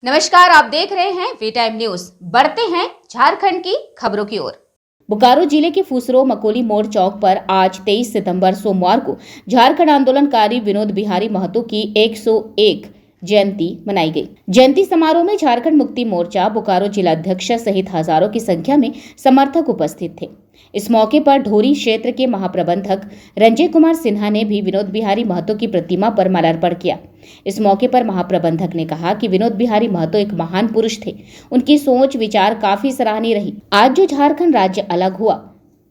नमस्कार, आप देख रहे हैं वी टाइम न्यूज। बढ़ते हैं झारखंड की खबरों की ओर। बोकारो जिले के फुसरो मकोली मोड़ चौक पर आज 23 सितंबर सोमवार को झारखंड आंदोलनकारी विनोद बिहारी महतो की 101 जयंती मनाई गई। जयंती समारोह में झारखंड मुक्ति मोर्चा बोकारो जिलाध्यक्ष सहित हजारों की संख्या में समर्थक उपस्थित थे। इस मौके पर ढोरी क्षेत्र के महाप्रबंधक रंजय कुमार सिन्हा ने भी विनोद बिहारी महतो की प्रतिमा पर माल्यार्पण किया। इस मौके पर महाप्रबंधक ने कहा कि विनोद बिहारी महतो एक महान पुरुष थे। उनकी सोच विचार काफी सराहनीय रही। आज जो झारखंड राज्य अलग हुआ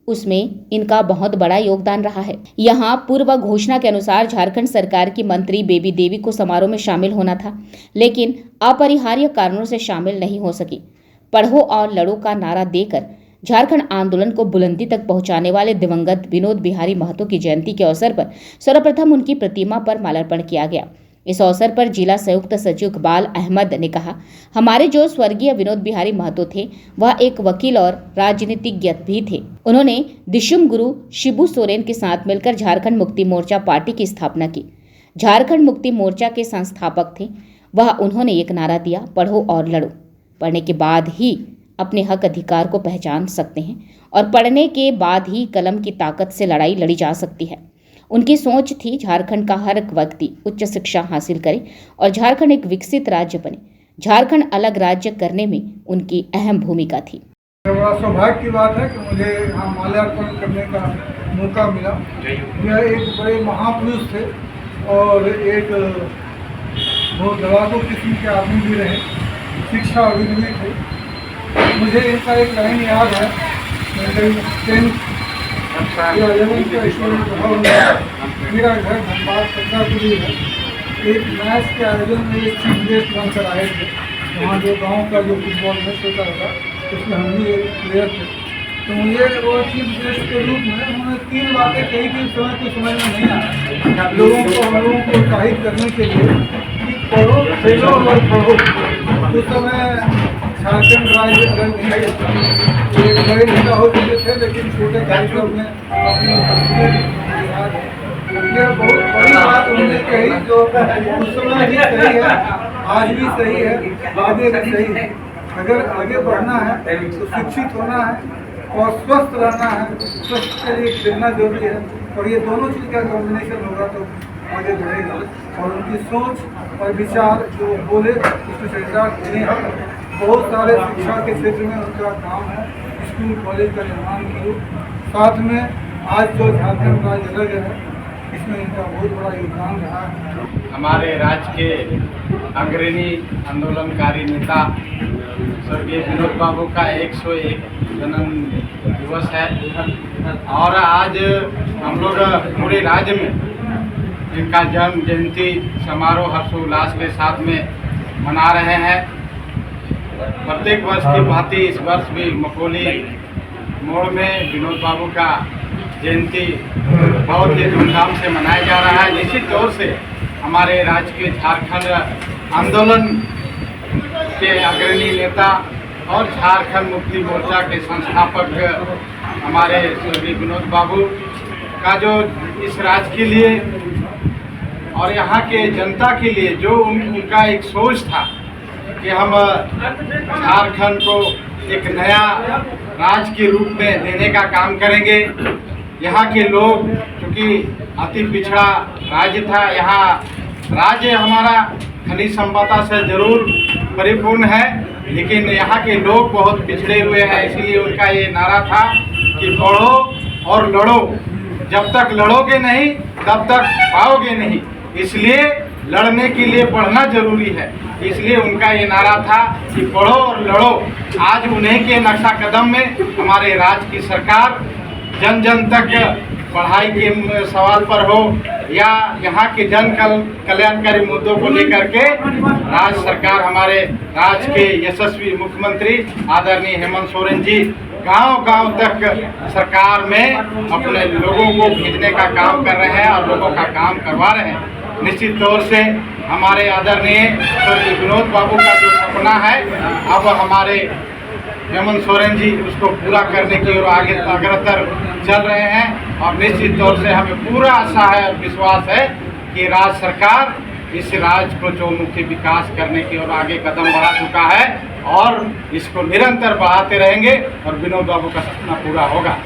उसमें इनका बहुत बड़ा योगदान रहा है। यहाँ पूर्व घोषणा के अनुसार झारखंड सरकार की मंत्री बेबी देवी को समारोह में शामिल होना था, लेकिन अपरिहार्य कारणों से शामिल नहीं हो सकी। पढ़ो और लड़ो का नारा देकर झारखंड आंदोलन को बुलंदी तक पहुंचाने वाले दिवंगत विनोद बिहारी महतो की जयंती के अवसर पर सर्वप्रथम उनकी प्रतिमा पर माल्यार्पण किया गया। इस अवसर पर जिला संयुक्त सचिव इकबाल अहमद ने कहा, हमारे जो स्वर्गीय विनोद बिहारी महतो थे वह एक वकील और राजनीतिज्ञ भी थे। उन्होंने दिशुम गुरु शिबू सोरेन के साथ मिलकर झारखंड मुक्ति मोर्चा पार्टी की स्थापना की। झारखंड मुक्ति मोर्चा के संस्थापक थे वह। उन्होंने एक नारा दिया, पढ़ो और लड़ो। पढ़ने के बाद ही अपने हक अधिकार को पहचान सकते हैं और पढ़ने के बाद ही कलम की ताकत से लड़ाई लड़ी जा सकती है। उनकी सोच थी झारखंड का हर एक व्यक्ति उच्च शिक्षा हासिल करे और झारखंड एक विकसित राज्य बने। झारखंड अलग राज्य करने में उनकी अहम भूमिका थी। बड़ा सौभाग्य की बात है कि मुझे यहाँ माल्यार्पण करने का मौका मिला। यह एक बड़े महापुरुष थे और एक बहुत दवादो किस्म के आदमी भी रहे, शिक्षा अभिनवी थे। मुझे इनका एक लाइन याद है, मेरा घर धनबाद पटनापुरी है। एक मैच के आयोजन में एक चीफ गेस्ट बनकर आए थे। वहाँ जो गांव का जो फुटबॉल मैच होता था उसमें हम भी एक प्लेयर थे। तो मुझे वो चीफ गेस्ट के रूप में उन्होंने 3 बातें कही थी। समय को समझ में नहीं आया लोगों को, हम लोगों को उत्साहित करने के लिए कि पढ़ो, खेलो और पढ़ो। उस समय झारखंड राज्य अलग नहीं, एक बड़े नेता हो चुके थे, लेकिन छोटे कार्यक्रम में अपनी याद है। यह बहुत बड़ी बात उन्होंने कही जो उस समय भी सही है, आज भी सही है, आगे भी सही है। अगर आगे बढ़ना है तो शिक्षित होना है और स्वस्थ रहना है। स्वस्थ के लिए खेलना जरूरी है और ये दोनों चीज़ का कॉम्बिनेशन होगा तो आगे बढ़ेगा। और उनकी सोच और विचार जो बोले उसमें सरकार बहुत सारे शिक्षा के क्षेत्र में उनका काम है। स्कूल कॉलेज का निर्माण किया। साथ में आज जो झारखंड राज्य अलग है इसमें इनका बहुत बड़ा योगदान रहा है। हमारे राज्य के अग्रणी आंदोलनकारी नेता स्वर्गीय विनोद बाबू का 101 जन्म दिवस है और आज हम लोग पूरे राज्य में इनका जन्म जयंती समारोह हर्षोल्लास के साथ में मना रहे हैं। प्रत्येक वर्ष की भांति इस वर्ष भी मकोली मोड़ में विनोद बाबू का जयंती बहुत ही धूमधाम से मनाया जा रहा है। निश्चित तौर से हमारे राज्य के झारखंड आंदोलन के अग्रणी नेता और झारखंड मुक्ति मोर्चा के संस्थापक हमारे स्वर्गीय विनोद बाबू का जो इस राज्य के लिए और यहाँ के जनता के लिए जो उनका एक सोच था कि हम झारखंड को एक नया राज्य के रूप में देने का काम करेंगे। यहाँ के लोग चूँकि अति पिछड़ा राज्य था, यहाँ राज्य हमारा खनिज संपदा से जरूर परिपूर्ण है, लेकिन यहाँ के लोग बहुत पिछड़े हुए हैं। इसीलिए उनका ये नारा था कि पढ़ो और लड़ो। जब तक लड़ोगे नहीं तब तक पाओगे नहीं, इसलिए लड़ने के लिए पढ़ना जरूरी है। इसलिए उनका ये नारा था कि पढ़ो और लड़ो। आज उन्हीं के नक्शा कदम में हमारे राज्य की सरकार जन जन तक पढ़ाई के सवाल पर हो या यहाँ के जन कल्याणकारी मुद्दों को लेकर के राज्य सरकार, हमारे राज्य के यशस्वी मुख्यमंत्री आदरणीय हेमंत सोरेन जी गांव-गांव तक सरकार में अपने लोगों को भेजने का काम कर रहे हैं और लोगों का काम करवा रहे हैं। निश्चित तौर से हमारे आदरणीय स्वर्गीय विनोद बाबू का जो सपना है, अब हमारे हेमंत सोरेन जी उसको पूरा करने की ओर आगे अग्रसर चल रहे हैं। और निश्चित तौर से हमें पूरा आशा है और विश्वास है कि राज्य सरकार इस राज्य को चौमुखी विकास करने की ओर आगे कदम बढ़ा चुका है और इसको निरंतर बढ़ाते रहेंगे और विनोद बाबू का सपना पूरा होगा।